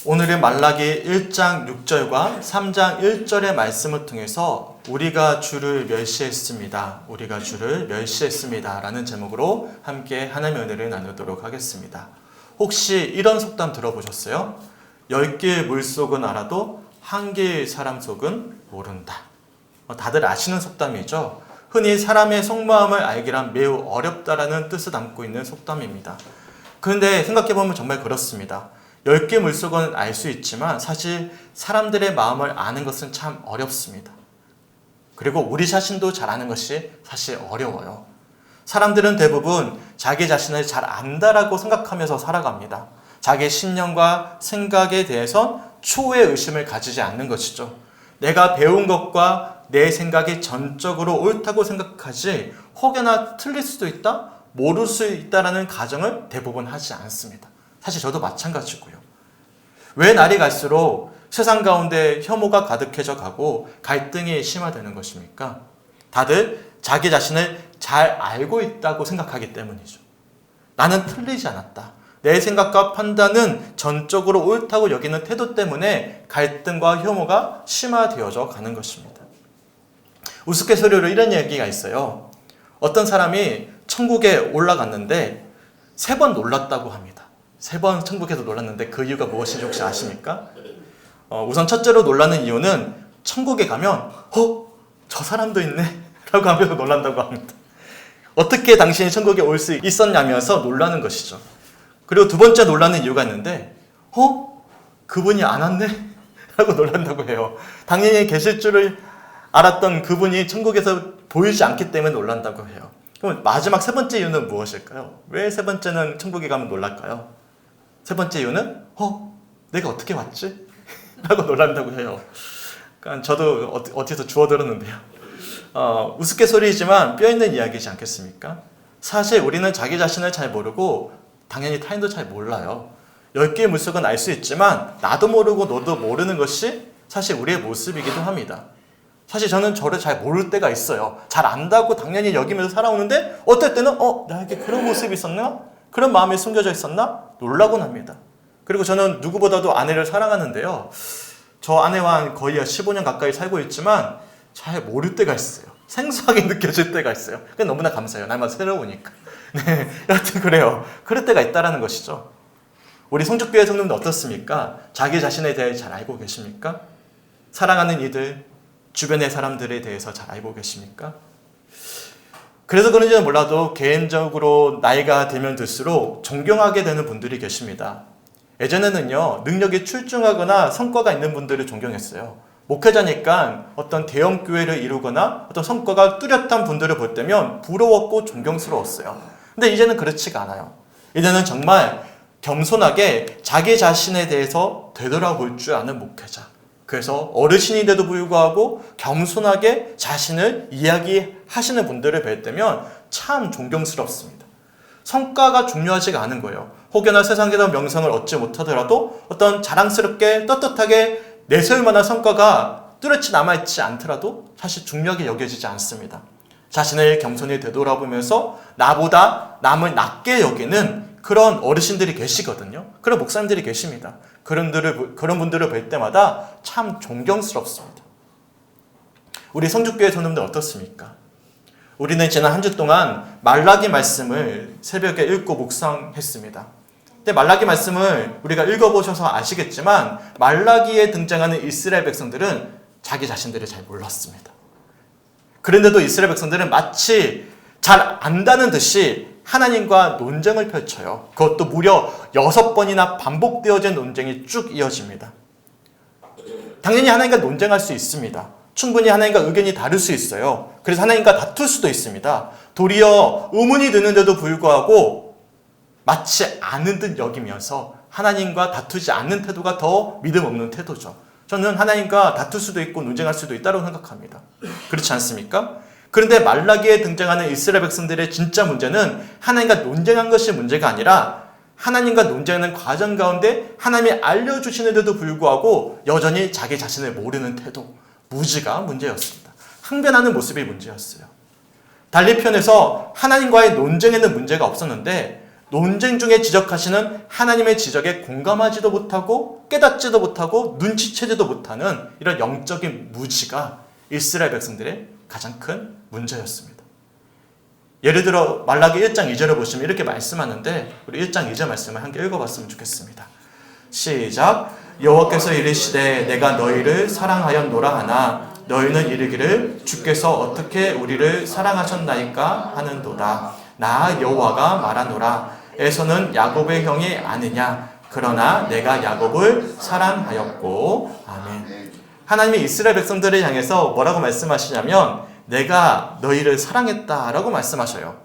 오늘의 말라기 1장 6절과 3장 1절의 말씀을 통해서 우리가 주를 멸시했습니다. 우리가 주를 멸시했습니다. 라는 제목으로 함께 하나님의 은혜를 나누도록 하겠습니다. 혹시 이런 속담 들어보셨어요? 10개의 물속은 알아도 1개의 사람 속은 모른다. 다들 아시는 속담이죠. 흔히 사람의 속마음을 알기란 매우 어렵다라는 뜻을 담고 있는 속담입니다. 그런데 생각해보면 정말 그렇습니다. 10개 물속은 알 수 있지만 사실 사람들의 마음을 아는 것은 참 어렵습니다. 그리고 우리 자신도 잘 아는 것이 사실 어려워요. 사람들은 대부분 자기 자신을 잘 안다라고 생각하면서 살아갑니다. 자기 신념과 생각에 대해선 초의 의심을 가지지 않는 것이죠. 내가 배운 것과 내 생각이 전적으로 옳다고 생각하지 혹여나 틀릴 수도 있다, 모를 수 있다라는 가정을 대부분 하지 않습니다. 사실 저도 마찬가지고요. 왜 날이 갈수록 세상 가운데 혐오가 가득해져 가고 갈등이 심화되는 것입니까? 다들 자기 자신을 잘 알고 있다고 생각하기 때문이죠. 나는 틀리지 않았다. 내 생각과 판단은 전적으로 옳다고 여기는 태도 때문에 갈등과 혐오가 심화되어져 가는 것입니다. 우스갯소리로 이런 얘기가 있어요. 어떤 사람이 천국에 올라갔는데 3번 놀랐다고 합니다. 3번 천국에서 놀랐는데 그 이유가 무엇인지 혹시 아십니까? 우선 첫째로 놀라는 이유는 천국에 가면 저 사람도 있네 라고 하면서 놀란다고 합니다. 어떻게 당신이 천국에 올 수 있었냐면서 놀라는 것이죠. 그리고 두 번째 놀라는 이유가 있는데 그분이 안 왔네 라고 놀란다고 해요. 당연히 계실 줄을 알았던 그분이 천국에서 보이지 않기 때문에 놀란다고 해요. 그럼 마지막 3번째 이유는 무엇일까요? 왜 3번째는 천국에 가면 놀랄까요? 3번째 이유는 내가 어떻게 왔지? 라고 놀란다고 해요. 그러니까 저도 어디서 주워 들었는데요. 우스갯소리이지만 뼈있는 이야기이지 않겠습니까? 사실 우리는 자기 자신을 잘 모르고 당연히 타인도 잘 몰라요. 10개의 물속은 알 수 있지만 나도 모르고 너도 모르는 것이 사실 우리의 모습이기도 합니다. 사실 저는 저를 잘 모를 때가 있어요. 잘 안다고 당연히 여기면서 살아오는데 어떨 때는 나에게 그런 모습이 있었나? 그런 마음이 숨겨져 있었나? 놀라곤 합니다. 그리고 저는 누구보다도 아내를 사랑하는데요. 저 아내와 거의 15년 가까이 살고 있지만 잘 모를 때가 있어요. 생소하게 느껴질 때가 있어요. 그게 너무나 감사해요. 날마다 새로우니까. 네, 여하튼 그래요. 그럴 때가 있다는 것이죠. 우리 성축교회 성도님들 어떻습니까? 자기 자신에 대해 잘 알고 계십니까? 사랑하는 이들, 주변의 사람들에 대해서 잘 알고 계십니까? 그래서 그런지는 몰라도 개인적으로 나이가 들면 들수록 존경하게 되는 분들이 계십니다. 예전에는요, 능력이 출중하거나 성과가 있는 분들을 존경했어요. 목회자니까 어떤 대형 교회를 이루거나 어떤 성과가 뚜렷한 분들을 볼 때면 부러웠고 존경스러웠어요. 근데 이제는 그렇지가 않아요. 이제는 정말 겸손하게 자기 자신에 대해서 되돌아볼 줄 아는 목회자. 그래서 어르신인데도 불구하고 겸손하게 자신을 이야기하시는 분들을 뵐 때면 참 존경스럽습니다. 성과가 중요하지가 않은 거예요. 혹여나 세상에서 명성을 얻지 못하더라도 어떤 자랑스럽게 떳떳하게 내세울 만한 성과가 뚜렷이 남아있지 않더라도 사실 중요하게 여겨지지 않습니다. 자신을 겸손히 되돌아보면서 나보다 남을 낮게 여기는 그런 어르신들이 계시거든요. 그런 목사님들이 계십니다. 그런 분들을 볼 때마다 참 존경스럽습니다. 우리 성축교회 성도님들 어떻습니까? 우리는 지난 한 주 동안 말라기 말씀을 새벽에 읽고 묵상했습니다. 근데 말라기 말씀을 우리가 읽어보셔서 아시겠지만 말라기에 등장하는 이스라엘 백성들은 자기 자신들을 잘 몰랐습니다. 그런데도 이스라엘 백성들은 마치 잘 안다는 듯이 하나님과 논쟁을 펼쳐요. 그것도 무려 6번이나 반복되어진 논쟁이 쭉 이어집니다. 당연히 하나님과 논쟁할 수 있습니다. 충분히 하나님과 의견이 다를 수 있어요. 그래서 하나님과 다툴 수도 있습니다. 도리어 의문이 드는데도 불구하고 마치 아는 듯 여기면서 하나님과 다투지 않는 태도가 더 믿음 없는 태도죠. 저는 하나님과 다툴 수도 있고 논쟁할 수도 있다고 생각합니다. 그렇지 않습니까? 그런데 말라기에 등장하는 이스라엘 백성들의 진짜 문제는 하나님과 논쟁한 것이 문제가 아니라 하나님과 논쟁하는 과정 가운데 하나님이 알려주시는데도 불구하고 여전히 자기 자신을 모르는 태도, 무지가 문제였습니다. 항변하는 모습이 문제였어요. 달리 표현해서 하나님과의 논쟁에는 문제가 없었는데 논쟁 중에 지적하시는 하나님의 지적에 공감하지도 못하고 깨닫지도 못하고 눈치채지도 못하는 이런 영적인 무지가 이스라엘 백성들의 가장 큰 문제였습니다. 예를 들어 말라기 1장 2절을 보시면 이렇게 말씀하는데 우리 1장 2절 말씀을 함께 읽어봤으면 좋겠습니다. 시작. 여호와께서 이르시되 내가 너희를 사랑하였노라 하나 너희는 이르기를 주께서 어떻게 우리를 사랑하셨나이까 하는도다. 나 여호와가 말하노라. 에서는 야곱의 형이 아니냐. 그러나 내가 야곱을 사랑하였고. 아멘. 하나님이 이스라엘 백성들을 향해서 뭐라고 말씀하시냐면 내가 너희를 사랑했다라고 말씀하셔요.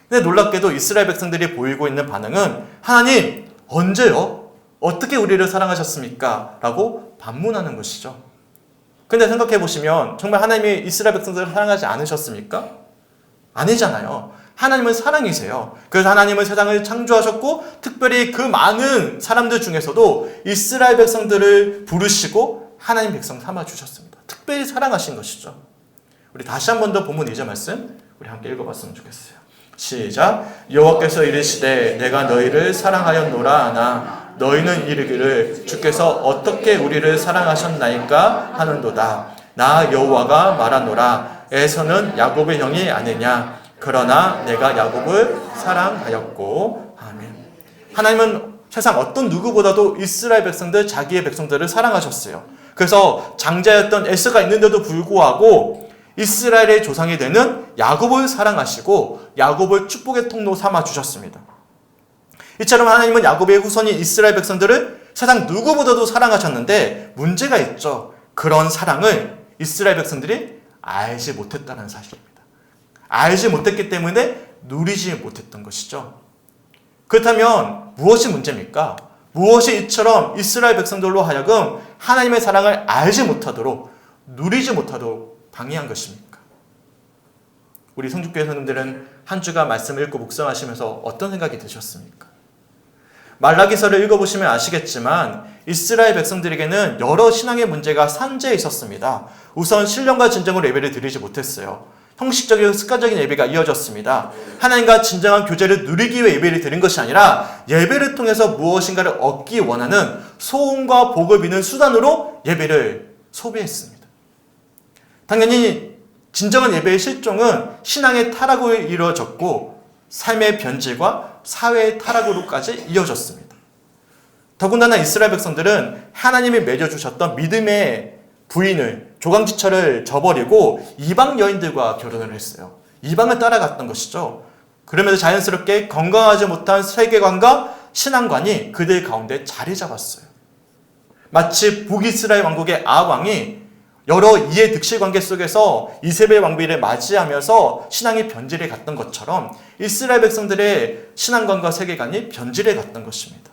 근데 놀랍게도 이스라엘 백성들이 보이고 있는 반응은 하나님 언제요? 어떻게 우리를 사랑하셨습니까? 라고 반문하는 것이죠. 근데 생각해 보시면 정말 하나님이 이스라엘 백성들을 사랑하지 않으셨습니까? 아니잖아요. 하나님은 사랑이세요. 그래서 하나님은 세상을 창조하셨고 특별히 그 많은 사람들 중에서도 이스라엘 백성들을 부르시고 하나님 백성 삼아주셨습니다. 특별히 사랑하신 것이죠. 우리 다시 한 번 더 본문 2절 말씀 우리 함께 읽어봤으면 좋겠어요. 시작. 여호와께서 이르시되 내가 너희를 사랑하였노라 하나 너희는 이르기를 주께서 어떻게 우리를 사랑하셨나이까 하는도다. 나 여호와가 말하노라. 에서는 야곱의 형이 아니냐. 그러나 내가 야곱을 사랑하였고. 아멘. 하나님은 세상 어떤 누구보다도 이스라엘 백성들, 자기의 백성들을 사랑하셨어요. 그래서 장자였던 에서가 있는데도 불구하고 이스라엘의 조상이 되는 야곱을 사랑하시고 야곱을 축복의 통로 삼아 주셨습니다. 이처럼 하나님은 야곱의 후손인 이스라엘 백성들을 세상 누구보다도 사랑하셨는데 문제가 있죠. 그런 사랑을 이스라엘 백성들이 알지 못했다는 사실입니다. 알지 못했기 때문에 누리지 못했던 것이죠. 그렇다면 무엇이 문제입니까? 무엇이 이처럼 이스라엘 백성들로 하여금 하나님의 사랑을 알지 못하도록 누리지 못하도록 방해한 것입니까? 우리 성주교회 선생님들은 한 주간 말씀을 읽고 묵상하시면서 어떤 생각이 드셨습니까? 말라기서를 읽어보시면 아시겠지만 이스라엘 백성들에게는 여러 신앙의 문제가 산재해 있었습니다. 우선 신령과 진정으로 예배를 드리지 못했어요. 형식적이고 습관적인 예배가 이어졌습니다. 하나님과 진정한 교제를 누리기 위해 예배를 드린 것이 아니라 예배를 통해서 무엇인가를 얻기 원하는 소원과 복을 비는 수단으로 예배를 소비했습니다. 당연히 진정한 예배의 실종은 신앙의 타락으로 이루어졌고 삶의 변질과 사회의 타락으로까지 이어졌습니다. 더군다나 이스라엘 백성들은 하나님이 맺어주셨던 믿음의 부인을 조강지처를 저버리고 이방 여인들과 결혼을 했어요. 이방을 따라갔던 것이죠. 그러면서 자연스럽게 건강하지 못한 세계관과 신앙관이 그들 가운데 자리 잡았어요. 마치 북이스라엘 왕국의 아합 왕이 여러 이해 득실 관계 속에서 이세벨 왕비를 맞이하면서 신앙이 변질해 갔던 것처럼 이스라엘 백성들의 신앙관과 세계관이 변질해 갔던 것입니다.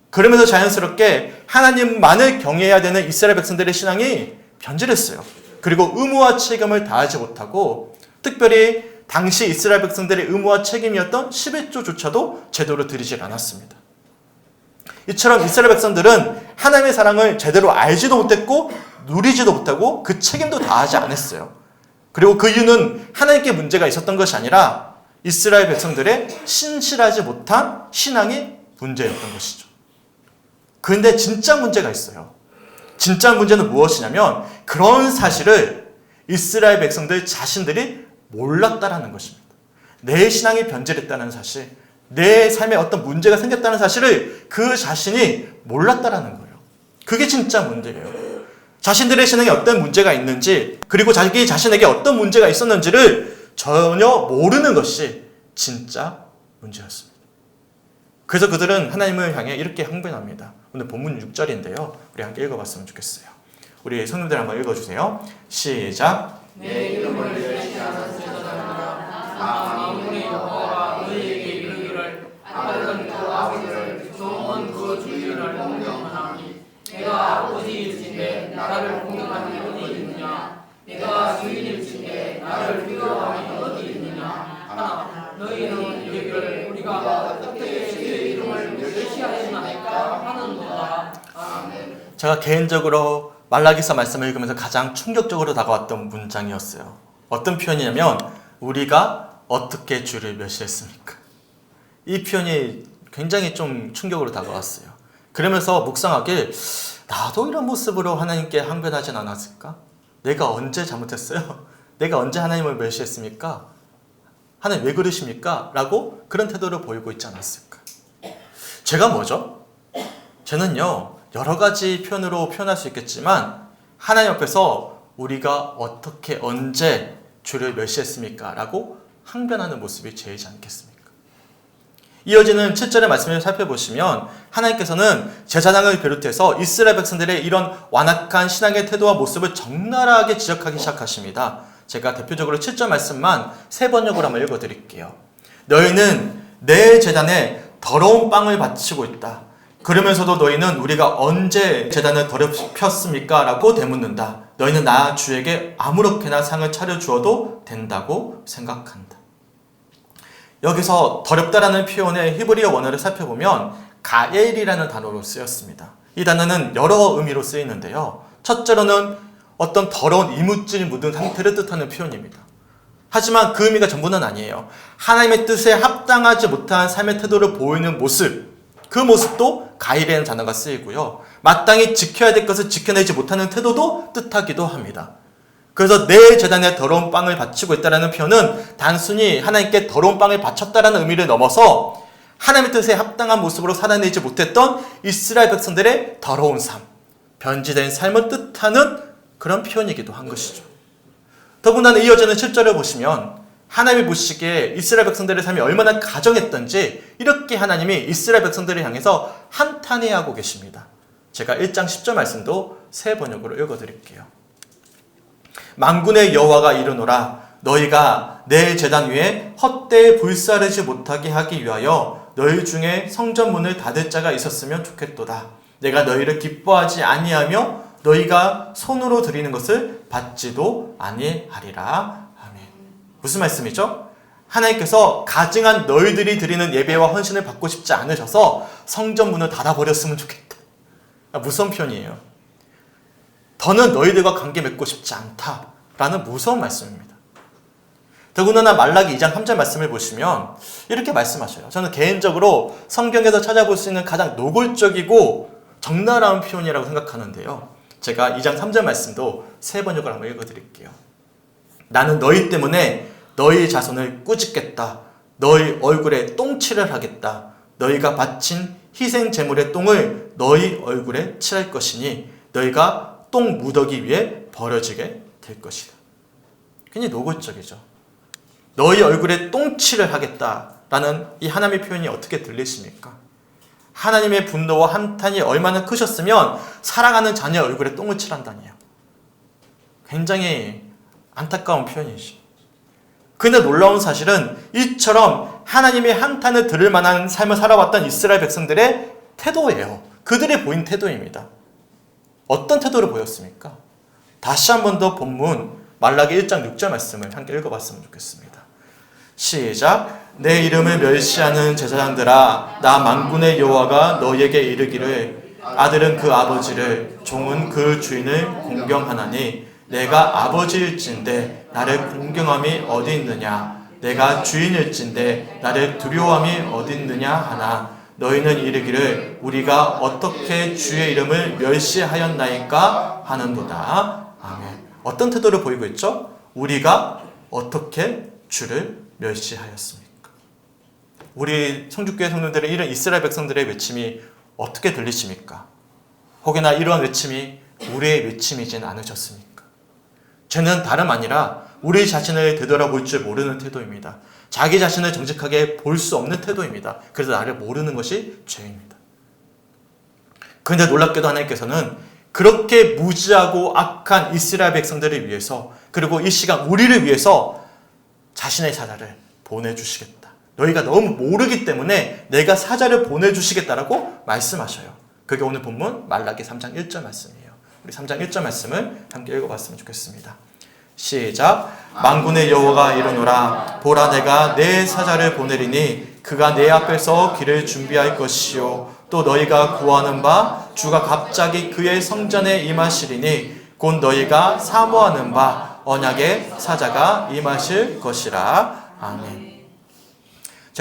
그러면서 자연스럽게 하나님만을 경외해야 되는 이스라엘 백성들의 신앙이 변질했어요. 그리고 의무와 책임을 다하지 못하고 특별히 당시 이스라엘 백성들의 의무와 책임이었던 11조조차도 제대로 드리지 않았습니다. 이처럼 이스라엘 백성들은 하나님의 사랑을 제대로 알지도 못했고 누리지도 못하고 그 책임도 다하지 않았어요. 그리고 그 이유는 하나님께 문제가 있었던 것이 아니라 이스라엘 백성들의 신실하지 못한 신앙이 문제였던 것이죠. 그런데 진짜 문제가 있어요. 진짜 문제는 무엇이냐면 그런 사실을 이스라엘 백성들 자신들이 몰랐다라는 것입니다. 내 신앙이 변질했다는 사실, 내 삶에 어떤 문제가 생겼다는 사실을 그 자신이 몰랐다라는 거예요. 그게 진짜 문제예요. 자신들의 신앙에 어떤 문제가 있는지 그리고 자기 자신에게 어떤 문제가 있었는지를 전혀 모르는 것이 진짜 문제였습니다. 그래서 그들은 하나님을 향해 이렇게 항변합니다. 오늘 본문 6절인데요. 우리 함께 읽어봤으면 좋겠어요. 우리 성도들 한번 읽어주세요. 시작. 내 이름을 멸시하는 자들아 아무리 여호와가 너희에게 이르기를 아들은 그 아버지를 종은 그 주인을 공경하나니 내가 아버지일진데 나를 공경하니 어디 있느냐 내가 주인일진데 나를 두려워하니 어디 있느냐 하나 너희는 이르기를 우리가 어떻게 주의 이름을 멸시하였나이까 하는도다. 아멘. 제가 개인적으로 말라기서 말씀을 읽으면서 가장 충격적으로 다가왔던 문장이었어요. 어떤 표현이냐면 우리가 어떻게 주를 멸시했습니까? 이 표현이 굉장히 좀 충격으로 다가왔어요. 그러면서 묵상하길 나도 이런 모습으로 하나님께 항변하진 않았을까? 내가 언제 잘못했어요? 내가 언제 하나님을 멸시했습니까? 하나님 왜 그러십니까? 라고 그런 태도를 보이고 있지 않았을까? 죄가 뭐죠? 죄는요, 여러 가지 표현으로 표현할 수 있겠지만 하나님 앞에서 우리가 어떻게 언제 주를 멸시했습니까? 라고 항변하는 모습이 죄이지 않겠습니까? 이어지는 7절의 말씀을 살펴보시면 하나님께서는 제사장을 비롯해서 이스라엘 백성들의 이런 완악한 신앙의 태도와 모습을 적나라하게 지적하기 시작하십니다. 제가 대표적으로 7절 말씀만 세 번역으로 한번 읽어드릴게요. 너희는 내 제단에 더러운 빵을 바치고 있다. 그러면서도 너희는 우리가 언제 제단을 더럽혔습니까? 라고 되묻는다. 너희는 나 주에게 아무렇게나 상을 차려주어도 된다고 생각한다. 여기서 더럽다라는 표현의 히브리어 원어를 살펴보면 가엘이라는 단어로 쓰였습니다. 이 단어는 여러 의미로 쓰이는데요. 첫째로는 어떤 더러운 이물질 묻은 상태를 뜻하는 표현입니다. 하지만 그 의미가 전부는 아니에요. 하나님의 뜻에 합당하지 못한 삶의 태도를 보이는 모습, 그 모습도 가일이라는 단어가 쓰이고요. 마땅히 지켜야 될 것을 지켜내지 못하는 태도도 뜻하기도 합니다. 그래서 내 제단에 더러운 빵을 바치고 있다는 표현은 단순히 하나님께 더러운 빵을 바쳤다는 의미를 넘어서 하나님의 뜻에 합당한 모습으로 살아내지 못했던 이스라엘 백성들의 더러운 삶, 변질된 삶을 뜻하는 그런 표현이기도 한 것이죠. 더군다나 이어지는 7절을 보시면 하나님이 보시기에 이스라엘 백성들의 삶이 얼마나 가정했던지 이렇게 하나님이 이스라엘 백성들을 향해서 한탄해하고 계십니다. 제가 1장 10절 말씀도 세 번역으로 읽어드릴게요. 만군의 여호와가 이르노라 너희가 내 제단 위에 헛되이 불사르지 못하게 하기 위하여 너희 중에 성전문을 닫을 자가 있었으면 좋겠도다. 내가 너희를 기뻐하지 아니하며 너희가 손으로 드리는 것을 받지도 아니하리라. 아멘. 무슨 말씀이죠? 하나님께서 가증한 너희들이 드리는 예배와 헌신을 받고 싶지 않으셔서 성전문을 닫아버렸으면 좋겠다. 무서운 표현이에요. 더는 너희들과 관계 맺고 싶지 않다라는 무서운 말씀입니다. 더군다나 말라기 2장 3절 말씀을 보시면 이렇게 말씀하셔요. 저는 개인적으로 성경에서 찾아볼 수 있는 가장 노골적이고 적나라한 표현이라고 생각하는데요. 제가 2장 3절 말씀도 세 번역을 한번 읽어드릴게요. 나는 너희 때문에 너희 자손을 꾸짖겠다. 너희 얼굴에 똥칠을 하겠다. 너희가 바친 희생 제물의 똥을 너희 얼굴에 칠할 것이니 너희가 똥 무더기 위에 버려지게 될 것이다. 굉장히 노골적이죠. 너희 얼굴에 똥칠을 하겠다라는 이 하나님의 표현이 어떻게 들리십니까? 하나님의 분노와 한탄이 얼마나 크셨으면 사랑하는 자녀 얼굴에 똥을 칠한다니요. 굉장히 안타까운 표현이죠. 그런데 놀라운 사실은 이처럼 하나님의 한탄을 들을 만한 삶을 살아왔던 이스라엘 백성들의 태도예요. 그들의 보인 태도입니다. 어떤 태도를 보였습니까? 다시 한 번 더 본문 말라기 1장 6절 말씀을 함께 읽어봤으면 좋겠습니다. 시작. 내 이름을 멸시하는 제사장들아 나 만군의 여호와가 너희에게 이르기를 아들은 그 아버지를 종은 그 주인을 공경하나니 내가 아버지일진데 나를 공경함이 어디 있느냐 내가 주인일진데 나를 두려워함이 어디 있느냐 하나 너희는 이르기를 우리가 어떻게 주의 이름을 멸시하였나이까 하는도다. 아멘. 어떤 태도를 보이고 있죠? 우리가 어떻게 주를 멸시하였습니까? 우리 성주교회 성도들의 이런 이스라엘 백성들의 외침이 어떻게 들리십니까? 혹여나 이러한 외침이 우리의 외침이진 않으셨습니까? 죄는 다름 아니라 우리 자신을 되돌아볼 줄 모르는 태도입니다. 자기 자신을 정직하게 볼 수 없는 태도입니다. 그래서 나를 모르는 것이 죄입니다. 그런데 놀랍게도 하나님께서는 그렇게 무지하고 악한 이스라엘 백성들을 위해서 그리고 이 시간 우리를 위해서 자신의 사자를 보내주시겠다. 너희가 너무 모르기 때문에 내가 사자를 보내주시겠다라고 말씀하셔요. 그게 오늘 본문 말라기 3장 1절 말씀이에요. 우리 3장 1절 말씀을 함께 읽어봤으면 좋겠습니다. 시작. 만군의 여호와가 이르노라 보라 내가 내 사자를 보내리니 그가 내 앞에서 길을 준비할 것이요 또 너희가 구하는 바 주가 갑자기 그의 성전에 임하시리니 곧 너희가 사모하는 바 언약의 사자가 임하실 것이라. 아멘.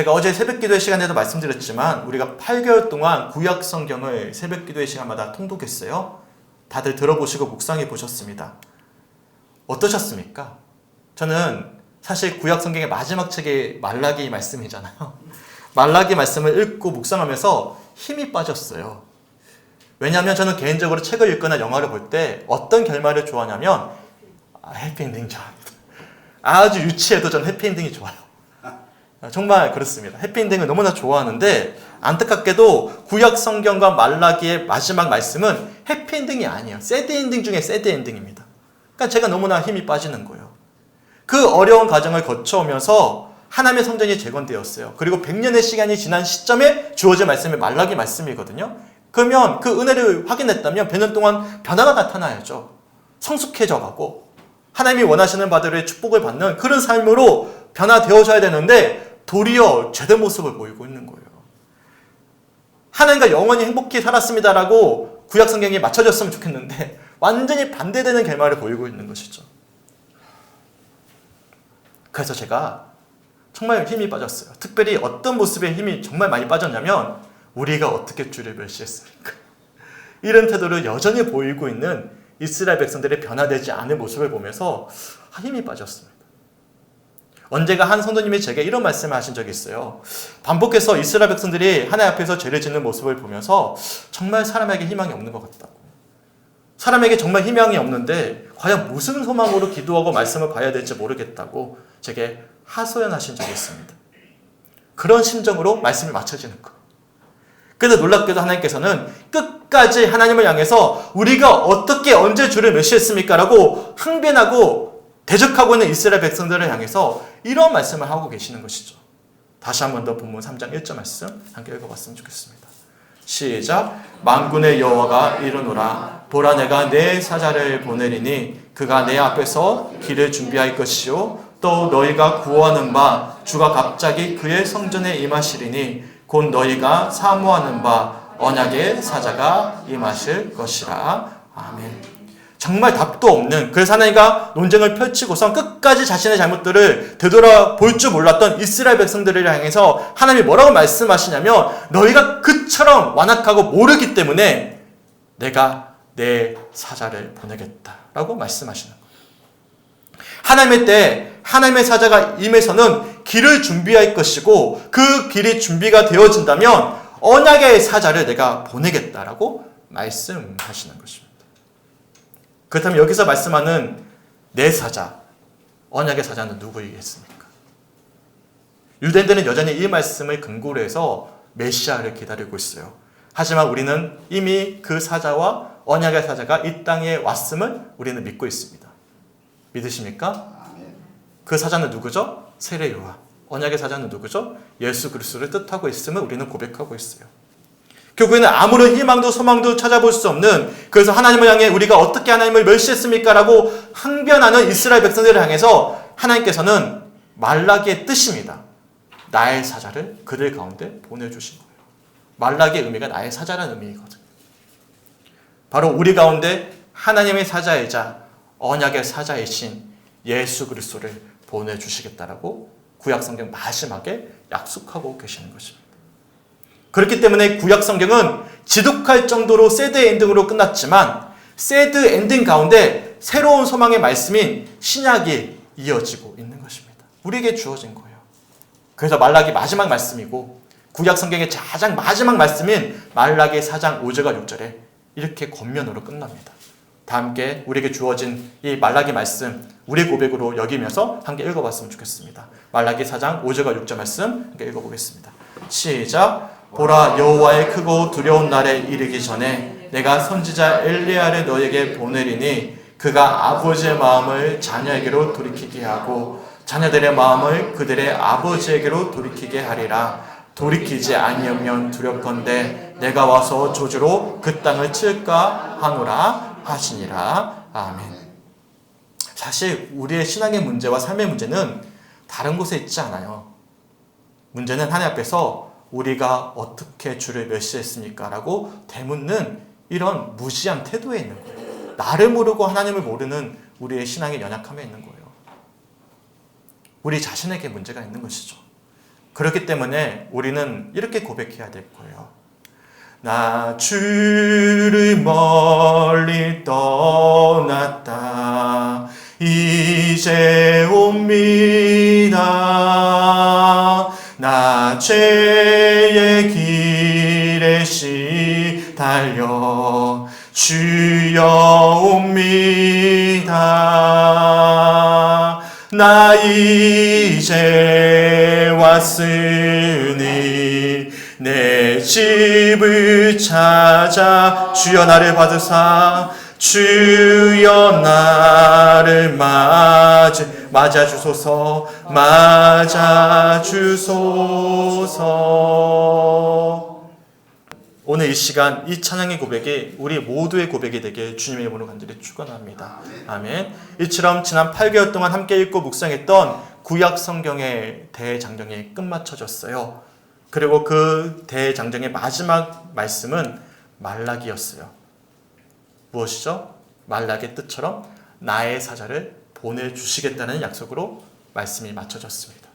제가 어제 새벽기도회 시간에도 말씀드렸지만 우리가 8개월 동안 구약 성경을 새벽기도회 시간마다 통독했어요. 다들 들어보시고 묵상해 보셨습니다. 어떠셨습니까? 저는 사실 구약 성경의 마지막 책이 말라기 말씀이잖아요. 말라기 말씀을 읽고 묵상하면서 힘이 빠졌어요. 왜냐하면 저는 개인적으로 책을 읽거나 영화를 볼 때 어떤 결말을 좋아하냐면 해피엔딩 좋아합니다. 아주 유치해도 저는 해피엔딩이 좋아요. 정말 그렇습니다. 해피엔딩을 너무나 좋아하는데 안타깝게도 구약 성경과 말라기의 마지막 말씀은 해피엔딩이 아니에요. 새드엔딩 중에 새드엔딩입니다. 그러니까 제가 너무나 힘이 빠지는 거예요. 그 어려운 과정을 거쳐오면서 하나님의 성전이 재건되었어요. 그리고 100년의 시간이 지난 시점에 주어진 말씀이 말라기 말씀이거든요. 그러면 그 은혜를 확인했다면 100년 동안 변화가 나타나야죠. 성숙해져 가고 하나님이 원하시는 바들의 축복을 받는 그런 삶으로 변화되어져야 되는데 도리어 죄된 모습을 보이고 있는 거예요. 하나님과 영원히 행복히 살았습니다라고 구약 성경이 맞춰졌으면 좋겠는데 완전히 반대되는 결말을 보이고 있는 것이죠. 그래서 제가 정말 힘이 빠졌어요. 특별히 어떤 모습에 힘이 정말 많이 빠졌냐면 우리가 어떻게 주를 멸시했습니까? 이런 태도를 여전히 보이고 있는 이스라엘 백성들의 변화되지 않은 모습을 보면서 힘이 빠졌습니다. 언제가 한 성도님이 제게 이런 말씀을 하신 적이 있어요. 반복해서 이스라엘 백성들이 하나님 앞에서 죄를 짓는 모습을 보면서 정말 사람에게 희망이 없는 것 같다고. 사람에게 정말 희망이 없는데 과연 무슨 소망으로 기도하고 말씀을 봐야 될지 모르겠다고 제게 하소연하신 적이 있습니다. 그런 심정으로 말씀이 맞춰지는 거. 그래서 놀랍게도 하나님께서는 끝까지 하나님을 향해서 우리가 어떻게 언제 주를 멸시했습니까? 라고 항변하고 대적하고 있는 이스라엘 백성들을 향해서 이런 말씀을 하고 계시는 것이죠. 다시 한 번 더 본문 3장 1절 말씀 함께 읽어봤으면 좋겠습니다. 시작. 만군의 여호와가 이르노라. 보라 내가 내 사자를 보내리니 그가 내 앞에서 길을 준비할 것이요 또 너희가 구하는 바 주가 갑자기 그의 성전에 임하시리니 곧 너희가 사모하는 바 언약의 사자가 임하실 것이라. 아멘. 정말 답도 없는, 그래서 하나님과 논쟁을 펼치고선 끝까지 자신의 잘못들을 되돌아볼 줄 몰랐던 이스라엘 백성들을 향해서 하나님이 뭐라고 말씀하시냐면 너희가 그처럼 완악하고 모르기 때문에 내가 내 사자를 보내겠다라고 말씀하시는 거예요. 하나님의 때 하나님의 사자가 임해서는 길을 준비할 것이고 그 길이 준비가 되어진다면 언약의 사자를 내가 보내겠다라고 말씀하시는 것입니다. 그렇다면 여기서 말씀하는 내 사자, 언약의 사자는 누구이겠습니까? 유대인들은 여전히 이 말씀을 근거로 해서 메시아를 기다리고 있어요. 하지만 우리는 이미 그 사자와 언약의 사자가 이 땅에 왔음을 우리는 믿고 있습니다. 믿으십니까? 그 사자는 누구죠? 세례요한. 언약의 사자는 누구죠? 예수 그리스도를 뜻하고 있음을 우리는 고백하고 있어요. 결국에는 아무런 희망도 소망도 찾아볼 수 없는, 그래서 하나님을 향해 우리가 어떻게 하나님을 멸시했습니까? 라고 항변하는 이스라엘 백성들을 향해서 하나님께서는 말라기의 뜻입니다. 나의 사자를 그들 가운데 보내주신 거예요. 말라기의 의미가 나의 사자라는 의미거든요. 바로 우리 가운데 하나님의 사자이자 언약의 사자이신 예수 그리스도를 보내주시겠다라고 구약성경 마지막에 약속하고 계시는 것입니다. 그렇기 때문에 구약성경은 지독할 정도로 새드 엔딩으로 끝났지만 새드 엔딩 가운데 새로운 소망의 말씀인 신약이 이어지고 있는 것입니다. 우리에게 주어진 거예요. 그래서 말라기 마지막 말씀이고 구약성경의 가장 마지막 말씀인 말라기 4장 5절과 6절에 이렇게 권면으로 끝납니다. 다 함께 우리에게 주어진 이 말라기 말씀 우리 고백으로 여기면서 함께 읽어봤으면 좋겠습니다. 말라기 4장 5절과 6절 말씀 함께 읽어보겠습니다. 시작. 보라 여호와의 크고 두려운 날에 이르기 전에 내가 선지자 엘리야를 너에게 보내리니 그가 아버지의 마음을 자녀에게로 돌이키게 하고 자녀들의 마음을 그들의 아버지에게로 돌이키게 하리라. 돌이키지 아니하면 두렵건대 내가 와서 저주로 그 땅을 칠까 하노라 하시니라. 아멘. 사실 우리의 신앙의 문제와 삶의 문제는 다른 곳에 있지 않아요. 문제는 하나님 앞에서 우리가 어떻게 주를 멸시했습니까? 라고 되묻는 이런 무지한 태도에 있는 거예요. 나를 모르고 하나님을 모르는 우리의 신앙의 연약함에 있는 거예요. 우리 자신에게 문제가 있는 것이죠. 그렇기 때문에 우리는 이렇게 고백해야 될 거예요. 나 주를 멀리 떠났다 이제 옵니다. 나 죄의 길에 시달려 주여 옵니다. 나 이제 왔으니 내 집을 찾아 주여 나를 받으사 주여 나를 맞아 주소서 맞아 주소서. 오늘 이 시간 이 찬양의 고백이 우리 모두의 고백이 되게 주님의 이름으로 간절히 축원합니다. 아멘. 이처럼 지난 8개월 동안 함께 읽고 묵상했던 구약 성경의 대장정이 끝마쳐졌어요. 그리고 그 대장정의 마지막 말씀은 말라기였어요. 무엇이죠? 말라기의 뜻처럼 나의 사자를 보내주시겠다는 약속으로 말씀이 맞춰졌습니다.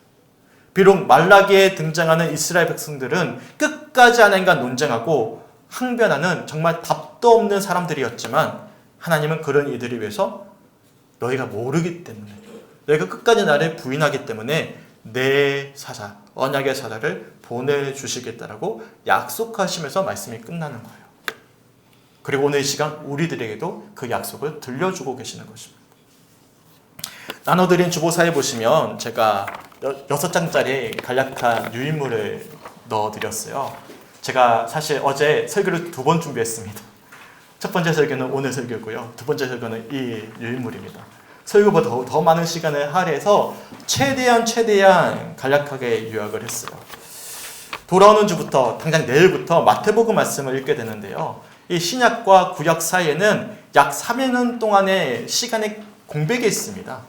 비록 말라기에 등장하는 이스라엘 백성들은 끝까지 하나님과 논쟁하고 항변하는 정말 답도 없는 사람들이었지만 하나님은 그런 이들을 위해서 너희가 모르기 때문에 너희가 끝까지 나를 부인하기 때문에 내 사자, 언약의 사자를 보내주시겠다라고 약속하시면서 말씀이 끝나는 거예요. 그리고 오늘 이 시간 우리들에게도 그 약속을 들려주고 계시는 것입니다. 나눠드린 주보사에 보시면 제가 6장짜리 간략한 유인물을 넣어드렸어요. 제가 사실 어제 설교를 2번 준비했습니다. 첫 번째 설교는 오늘 설교고요. 두 번째 설교는 이 유인물입니다. 설교보다 더 많은 시간을 할애해서 최대한 간략하게 요약을 했어요. 돌아오는 주부터 당장 내일부터 마태복음 말씀을 읽게 되는데요. 이 신약과 구약 사이에는 약 3년 동안의 시간의 공백이 있습니다.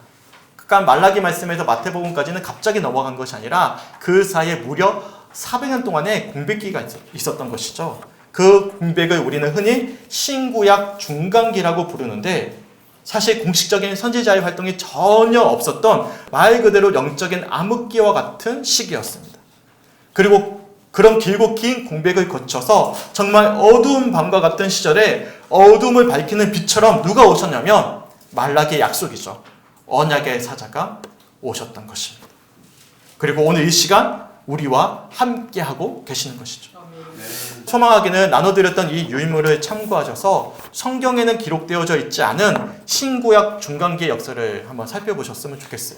그러니까 말라기 말씀에서 마태복음까지는 갑자기 넘어간 것이 아니라 그 사이에 무려 400년 동안의 공백기가 있었던 것이죠. 그 공백을 우리는 흔히 신구약 중간기라고 부르는데 사실 공식적인 선지자의 활동이 전혀 없었던 말 그대로 영적인 암흑기와 같은 시기였습니다. 그리고 그런 길고 긴 공백을 거쳐서 정말 어두운 밤과 같은 시절에 어둠을 밝히는 빛처럼 누가 오셨냐면 말라기의 약속이죠. 언약의 사자가 오셨던 것입니다. 그리고 오늘 이 시간 우리와 함께하고 계시는 것이죠. 소망하기는 나눠드렸던 이 유인물을 참고하셔서 성경에는 기록되어져 있지 않은 신구약 중간기의 역사를 한번 살펴보셨으면 좋겠어요.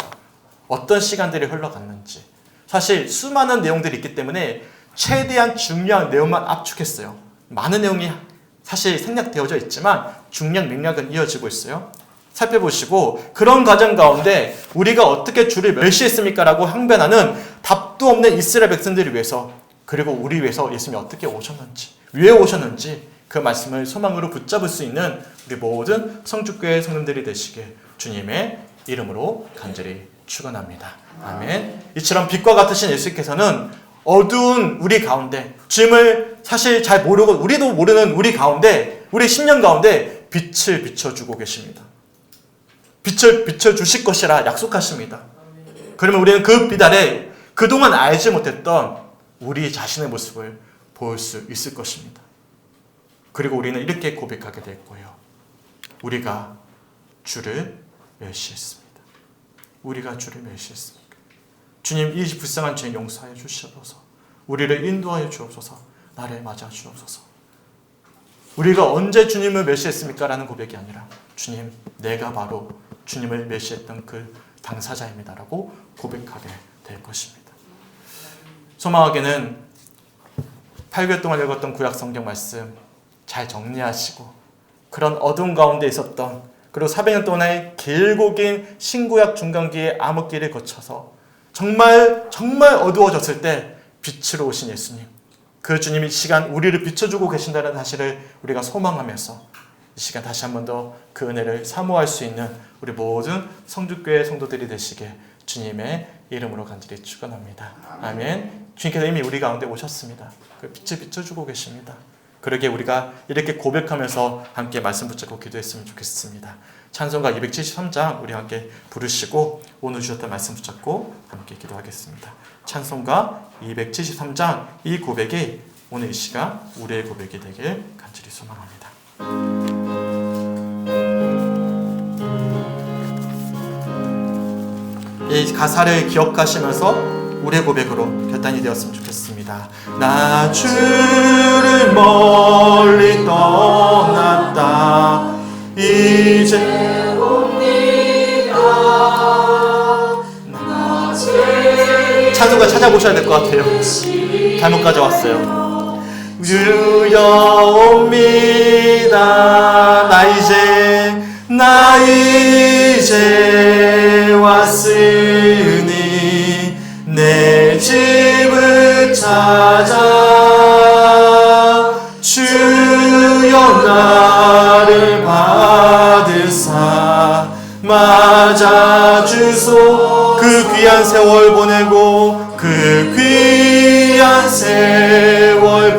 어떤 시간들이 흘러갔는지. 사실 수많은 내용들이 있기 때문에 최대한 중요한 내용만 압축했어요. 많은 내용이 사실 생략되어져 있지만 중략 맥락은 이어지고 있어요. 살펴보시고 그런 과정 가운데 우리가 어떻게 주를 멸시했습니까? 라고 항변하는 답도 없는 이스라엘 백성들을 위해서 그리고 우리 위해서 예수님이 어떻게 오셨는지 왜 오셨는지 그 말씀을 소망으로 붙잡을 수 있는 우리 모든 성주교회 성도들이 되시길 주님의 이름으로 간절히 축원합니다. 아멘. 이처럼 빛과 같으신 예수께서는 어두운 우리 가운데 주님을 사실 잘 모르고 우리도 모르는 우리 가운데 우리 10년 가운데 빛을 비춰주고 계십니다. 빛을 비춰주실 것이라 약속하십니다. 그러면 우리는 그 빛 아래 그동안 알지 못했던 우리 자신의 모습을 볼 수 있을 것입니다. 그리고 우리는 이렇게 고백하게 될 거예요. 우리가 주를 멸시했습니다. 우리가 주를 멸시했습니다. 주님 이 불쌍한 죄 용서하여 주시옵소서. 우리를 인도하여 주옵소서. 나를 맞아 주옵소서. 우리가 언제 주님을 멸시했습니까? 라는 고백이 아니라 주님 내가 바로 주님을 멸시했던 그 당사자입니다. 라고 고백하게 될 것입니다. 소망하게는 8개월 동안 읽었던 구약 성경 말씀 잘 정리하시고 그런 어두운 가운데 있었던 그리고 400년 동안의 길고 긴 신구약 중간기의 암흑기를 거쳐서 정말 어두워졌을 때 빛으로 오신 예수님, 그 주님이 이 시간 우리를 비춰주고 계신다는 사실을 우리가 소망하면서 이 시간 다시 한 번 더 그 은혜를 사모할 수 있는 우리 모든 성주교회 성도들이 되시길 주님의 이름으로 간절히 축원합니다. 아멘. 주님께서 이미 우리 가운데 오셨습니다. 그 빛을 비춰주고 계십니다. 그러게 우리가 이렇게 고백하면서 함께 말씀 붙잡고 기도했으면 좋겠습니다. 찬송가 273장 우리 함께 부르시고 오늘 주셨던 말씀 붙잡고 함께 기도하겠습니다. 찬송가 273장 이 고백이 오늘 이 시간 우리의 고백이 되길 간절히 소망합니다. 이 가사를 기억하시면서 우리의 고백으로 결단이 되었으면 좋겠습니다. 나 주를 멀리 떠났다 이제 옵니다. 찬송가 찾아보셔야 될 것 같아요. 잘못 가져왔어요. 주여옵니다. 나 이제 왔으니 내 집을 찾아 주여 나를 받으사 맞아주소. 그 귀한 세월 보내고 그 귀한 세월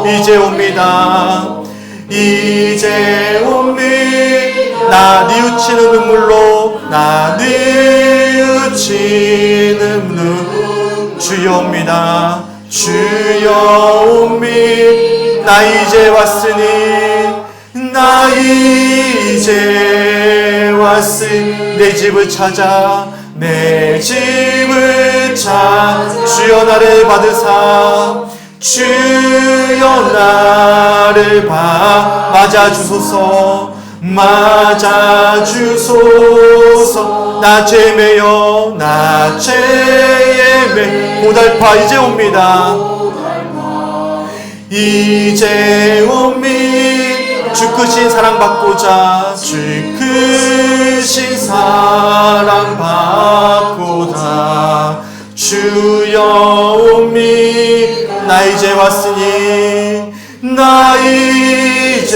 이제 옵니다. 이제 옵니다. 나 뉘우치는 눈물로 나 뉘우치는 눈 주여 옵니다. 주여 옵니다. 나 이제 왔으니 나 이제 왔으니 내 집을 찾아 내 집을 찾아 주여 나를 받으사 주여 나를 맞아주소서 맞아주소서. 나 죄매여 나 죄매 고달파 이제 옵니다. 이제 옵니다. 주 크신 사랑받고자 주 크신 사랑받고자 주여 옵니다. 나 이제 왔으니 나 이제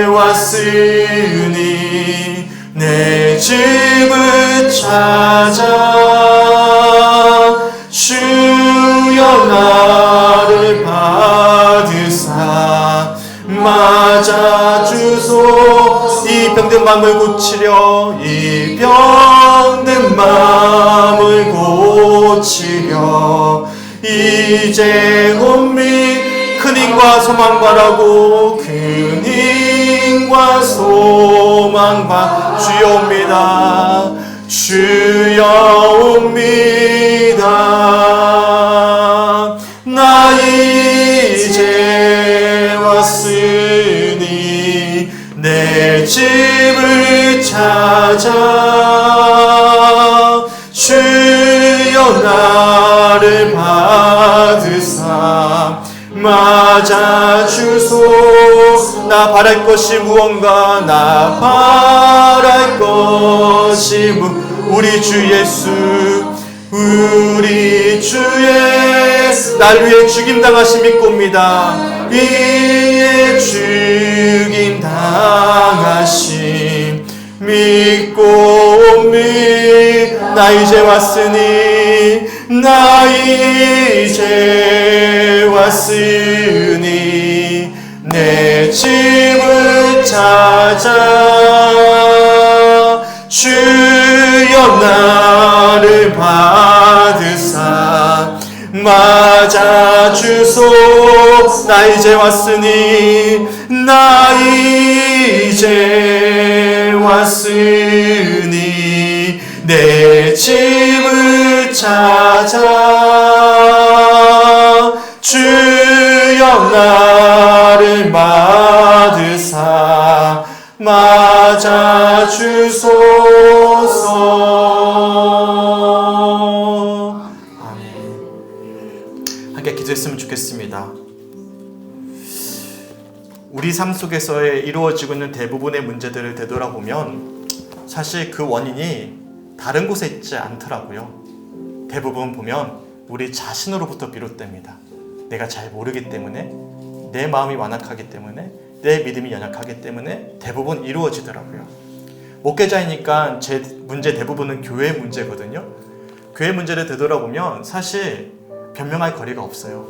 왔으니 내 집을 찾아 주여 나를 받으사 맞아주소. 이 병든 마음을 고치려 이 병든 마음을 고치려 이제 옵니다. 큰 힘과 소망 바라고 큰 힘과 소망과 주여 옵니다. 주여 옵니다. 나 이제 왔으니 내 집을 찾아 주여 나를 받으사 맞아주소. 나 바랄 것이 무언가 나 바랄 것이 우리 주 예수 우리 주 예수 날 위해 죽임당하심 믿고 옵니다. 이에 죽임당하심 믿고 옵니다. 나 이제 왔으니 나 이제 왔으니 내 집을 찾아 주여 나를 받으사 맞아주소. 나 이제 왔으니 나 이제 왔으니 내 집을 찾아 주여 나를 받으사 맞아주소서. 아멘. 함께 기도했으면 좋겠습니다. 우리 삶 속에서의 이루어지고 있는 대부분의 문제들을 되돌아보면 사실 그 원인이 다른 곳에 있지 않더라고요. 대부분 보면 우리 자신으로부터 비롯됩니다. 내가 잘 모르기 때문에, 내 마음이 완악하기 때문에, 내 믿음이 연약하기 때문에 대부분 이루어지더라고요. 목회자이니까 제 문제 대부분은 교회 문제거든요. 교회 문제를 되돌아보면 사실 변명할 거리가 없어요.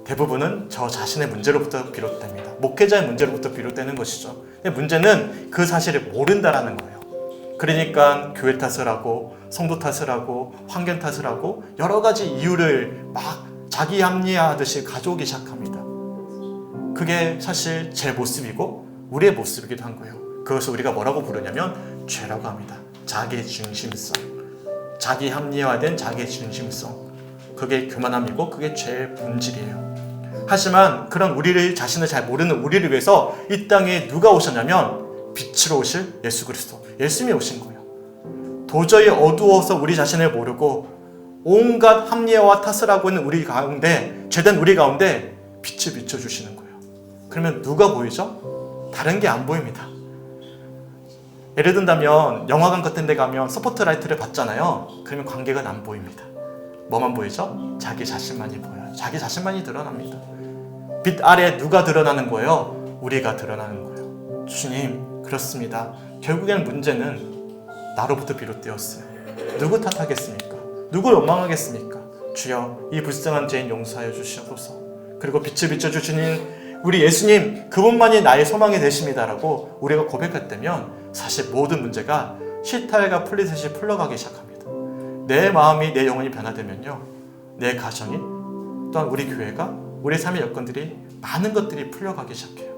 대부분은 저 자신의 문제로부터 비롯됩니다. 목회자의 문제로부터 비롯되는 것이죠. 근데 문제는 그 사실을 모른다라는 거예요. 그러니까 교회 탓을 하고 성도 탓을 하고 환경 탓을 하고 여러 가지 이유를 막 자기 합리화하듯이 가져오기 시작합니다. 그게 사실 제 모습이고 우리의 모습이기도 한 거예요. 그것을 우리가 뭐라고 부르냐면 죄라고 합니다. 자기 중심성, 자기 합리화된 자기 중심성. 그게 교만함이고 그게 죄의 본질이에요. 하지만 그런 우리를 자신을 잘 모르는 우리를 위해서 이 땅에 누가 오셨냐면 빛으로 오실 예수 그리스도, 예수님이 오신 거예요. 도저히 어두워서 우리 자신을 모르고 온갖 합리화와 탓을 하고 있는 우리 가운데, 죄된 우리 가운데 빛을 비춰주시는 거예요. 그러면 누가 보이죠? 다른 게 안 보입니다. 예를 든다면 영화관 같은 데 가면 스포트라이트를 받잖아요. 그러면 관객은 안 보입니다. 뭐만 보이죠? 자기 자신만이 보여요. 자기 자신만이 드러납니다. 빛 아래 누가 드러나는 거예요? 우리가 드러나는 거예요. 주님, 그렇습니다. 결국엔 문제는 나로부터 비롯되었어요. 누구 탓하겠습니까? 누굴 원망하겠습니까? 주여, 이 불쌍한 죄인 용서하여 주시옵소서. 그리고 빛을 비춰주시는 우리 예수님, 그분만이 나의 소망이 되십니다라고 우리가 고백할 때면 사실 모든 문제가 실타래가 풀리듯이 풀러가기 시작합니다. 내 마음이, 내 영혼이 변화되면요, 내 가정이, 또한 우리 교회가, 우리 삶의 여건들이, 많은 것들이 풀려가기 시작해요.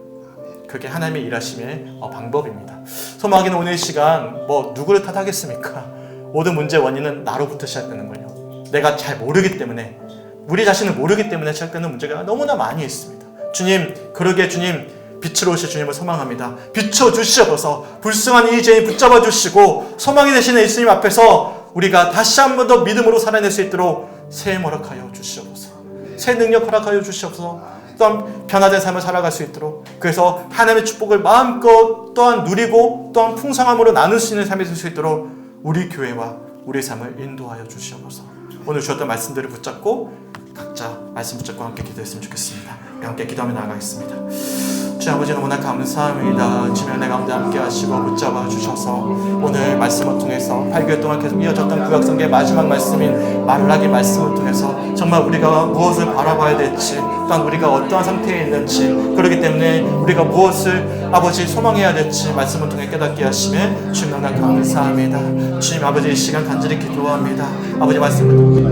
그게 하나님의 일하심의 방법입니다. 소망이는 오늘 시간 누구를 탓하겠습니까? 모든 문제의 원인은 나로부터 시작되는 거예요. 내가 잘 모르기 때문에, 우리 자신을 모르기 때문에 시작되는 문제가 너무나 많이 있습니다. 주님, 그러게 주님, 빛으로 오실 주님을 소망합니다. 비춰주시옵소서. 불쌍한 이 죄인 붙잡아 주시고 소망이 되시는 예수님 앞에서 우리가 다시 한 번 더 믿음으로 살아낼 수 있도록 새 힘 허락하여 주시옵소서. 새 능력 허락하여 주시옵소서. 또한 변화된 삶을 살아갈 수 있도록, 그래서 하나님의 축복을 마음껏 또한 누리고 또한 풍성함으로 나눌 수 있는 삶이 될 수 있도록 우리 교회와 우리 삶을 인도하여 주시옵소서. 오늘 주셨던 말씀들을 붙잡고 각자 말씀 붙잡고 함께 기도했으면 좋겠습니다. 우리 함께 기도하며 나아가겠습니다. 주 아버지, 너무나 감사합니다. 주님 은혜 가운데 함께 하시고 붙잡아 주셔서 오늘 말씀을 통해서 8개월 동안 계속 이어졌던 구약성경의 마지막 말씀인 말라기 말씀을 통해서 정말 우리가 무엇을 바라봐야 될지, 또한 우리가 어떠한 상태에 있는지, 그렇기 때문에 우리가 무엇을 아버지 소망해야 될지 말씀을 통해 깨닫게 하심에 주님 너무나 감사합니다. 주님 아버지, 이 시간 간절히 기도합니다. 아버지 말씀을 통해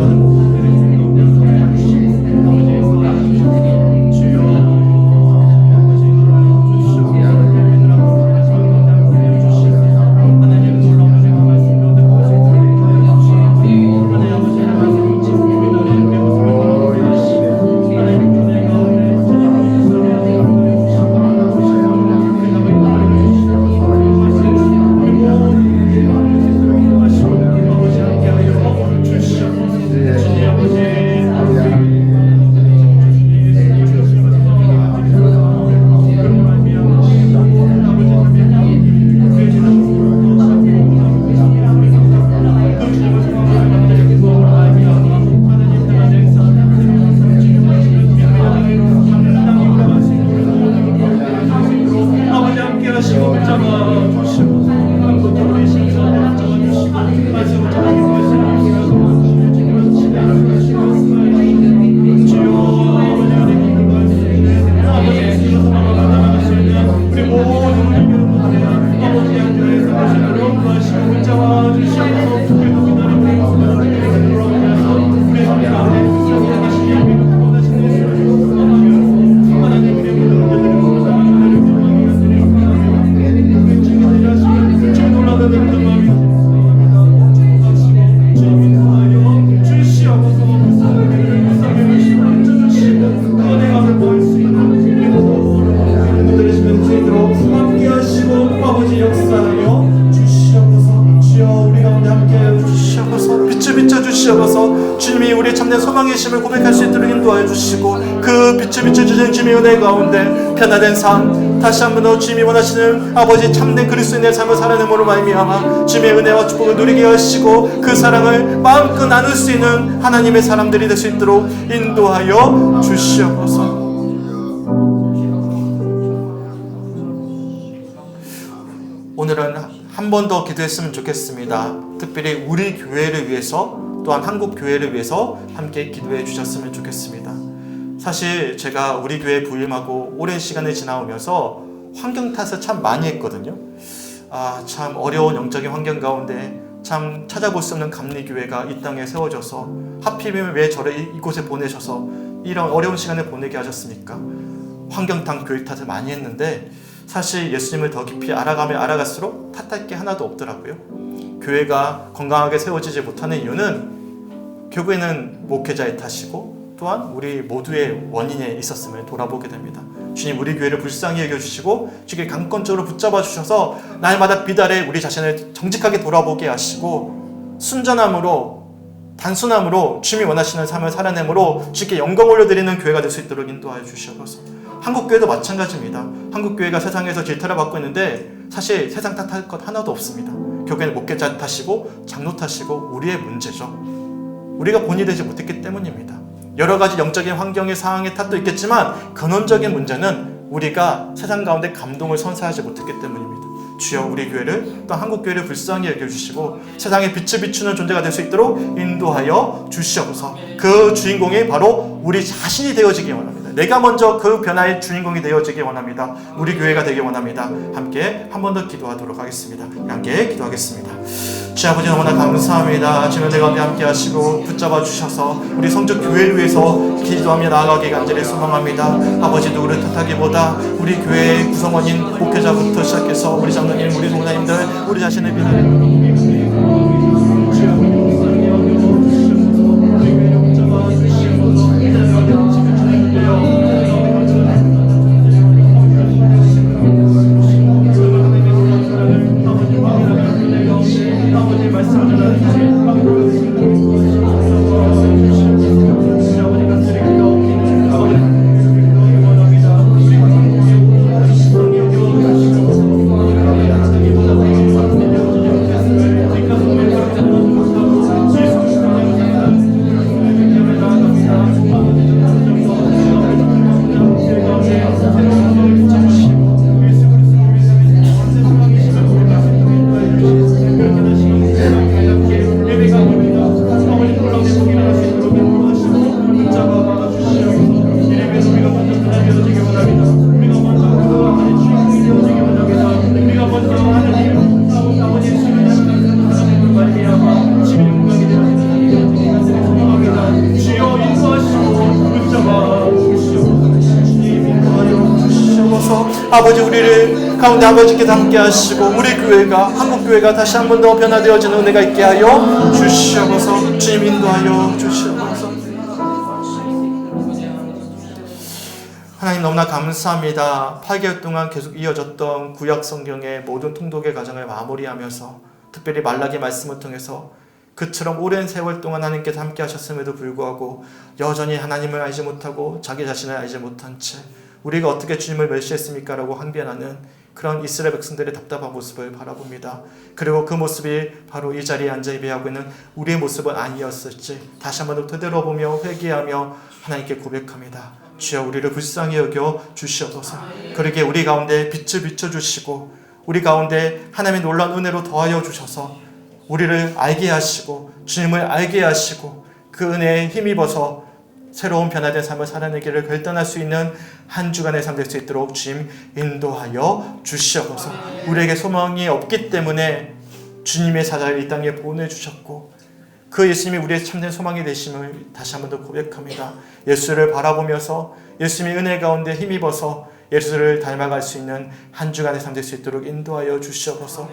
주님이 우리의 참된 소망의 힘을 고백할 수 있도록 인도하여 주시고, 그 빛을 비춰주신 주님의 은혜 가운데 변화된 삶, 다시 한번 더 주님이 원하시는 아버지 참된 그리스도인의 삶을 살아내므로 말미암아 주님의 은혜와 축복을 누리게 하시고 그 사랑을 마음껏 나눌 수 있는 하나님의 사람들이 될 수 있도록 인도하여 주시옵소서. 오늘은 한 번 더 기도했으면 좋겠습니다. 특별히 우리 교회를 위해서, 또한 한국 교회를 위해서 함께 기도해 주셨으면 좋겠습니다. 사실 제가 우리 교회 부임하고 오랜 시간을 지나오면서 환경 탓을 참 많이 했거든요. 참 어려운 영적인 환경 가운데 참 찾아볼 수 없는 감리교회가 이 땅에 세워져서 하필이면 왜 저를 이곳에 보내셔서 이런 어려운 시간을 보내게 하셨습니까? 환경 탓, 교회 탓을 많이 했는데 사실 예수님을 더 깊이 알아가면 알아갈수록 탓할 게 하나도 없더라고요. 교회가 건강하게 세워지지 못하는 이유는 결국에는 목회자의 탓이고 또한 우리 모두의 원인에 있었음을 돌아보게 됩니다. 주님 우리 교회를 불쌍히 여겨주시고 주께 강권적으로 붙잡아 주셔서 날마다 비달에 우리 자신을 정직하게 돌아보게 하시고 순전함으로 단순함으로 주님이 원하시는 삶을 살아내므로 주께 영광 올려드리는 교회가 될 수 있도록 인도하여 주시옵소서. 한국교회도 마찬가지입니다. 한국교회가 세상에서 질타를 받고 있는데 사실 세상 탓할 것 하나도 없습니다. 결국에는 목회자 탓이고 장로 탓이고 우리의 문제죠. 우리가 본이 되지 못했기 때문입니다. 여러 가지 영적인 환경의 상황의 탓도 있겠지만 근원적인 문제는 우리가 세상 가운데 감동을 선사하지 못했기 때문입니다. 주여 우리 교회를 또 한국교회를 불쌍히 여겨주시고 세상에 빛을 비추는 존재가 될 수 있도록 인도하여 주시옵소서. 그 주인공이 바로 우리 자신이 되어지기 원합니다. 내가 먼저 그 변화의 주인공이 되어지기 원합니다. 우리 교회가 되기 원합니다. 함께 한 번 더 기도하도록 하겠습니다. 함께 기도하겠습니다. 주 아버지 너무나 감사합니다. 주님 내 가운데 함께 하시고 붙잡아 주셔서 우리 성적 교회를 위해서 기도하며 나아가기 간절히 소망합니다. 아버지 누구를 탓하기보다 우리 교회의 구성원인 목회자부터 시작해서 우리 장로님, 우리 목사님들, 우리 자신의 비단을 아버지 우리를 가운데 아버지께서 함께 하시고 우리 교회가 한국교회가 다시 한 번 더 변화되어지는 은혜가 있게 하여 주시옵소서. 주님 인도하여 주시옵소서. 하나님 너무나 감사합니다. 8개월 동안 계속 이어졌던 구약 성경의 모든 통독의 과정을 마무리하면서 특별히 말라기 말씀을 통해서 그처럼 오랜 세월 동안 하나님께서 함께 하셨음에도 불구하고 여전히 하나님을 알지 못하고 자기 자신을 알지 못한 채 우리가 어떻게 주님을 멸시했습니까? 라고 항변하는 그런 이스라엘 백성들의 답답한 모습을 바라봅니다. 그리고 그 모습이 바로 이 자리에 앉아 예배하고 있는 우리의 모습은 아니었을지 다시 한번 되돌아보며 회개하며 하나님께 고백합니다. 주여 우리를 불쌍히 여겨 주시옵소서. 그러기에 우리 가운데 빛을 비춰주시고 우리 가운데 하나님의 놀라운 은혜로 더하여 주셔서 우리를 알게 하시고 주님을 알게 하시고 그 은혜에 힘입어서 새로운 변화된 삶을 살아내기를 결단할 수 있는 한 주간의 삶 될 수 있도록 주님 인도하여 주시옵소서. 우리에게 소망이 없기 때문에 주님의 사자를 이 땅에 보내주셨고 그 예수님이 우리의 참된 소망이 되심을 다시 한 번 더 고백합니다. 예수를 바라보면서 예수님의 은혜 가운데 힘입어서 예수를 닮아갈 수 있는 한 주간의 삶 될 수 있도록 인도하여 주시옵소서.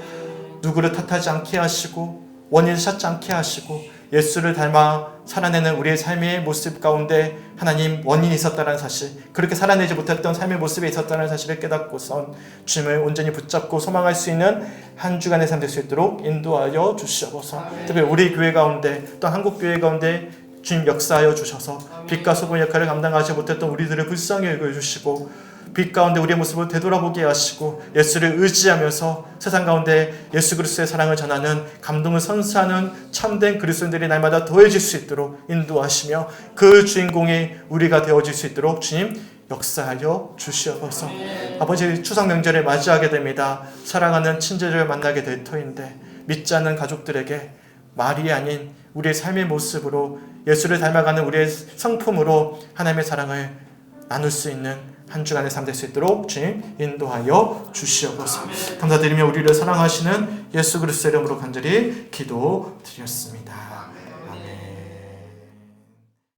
누구를 탓하지 않게 하시고 원인을 찾지 않게 하시고 예수를 닮아 살아내는 우리의 삶의 모습 가운데 하나님 원인이 있었다는 사실, 그렇게 살아내지 못했던 삶의 모습에 있었다는 사실을 깨닫고선 주님을 온전히 붙잡고 소망할 수 있는 한 주간의 삶 될 수 있도록 인도하여 주시옵소서. 특별히 우리 교회 가운데 또 한국 교회 가운데 주님 역사하여 주셔서 빛과 소금 역할을 감당하지 못했던 우리들을 불쌍히 여겨주시고 빛 가운데 우리의 모습을 되돌아보게 하시고 예수를 의지하면서 세상 가운데 예수 그리스도의 사랑을 전하는 감동을 선사하는 참된 그리스도인들이 날마다 더해질 수 있도록 인도하시며 그 주인공이 우리가 되어질 수 있도록 주님 역사하여 주시옵소서. 아버지 추석 명절을 맞이하게 됩니다. 사랑하는 친지를 만나게 될 터인데 믿지 않는 가족들에게 말이 아닌 우리의 삶의 모습으로 예수를 닮아가는 우리의 성품으로 하나님의 사랑을 나눌 수 있는 한 주간의 삶 될 수 있도록 주님 인도하여 주시옵소서. 감사드리며 우리를 사랑하시는 예수 그리스도의 이름으로 간절히 기도드렸습니다.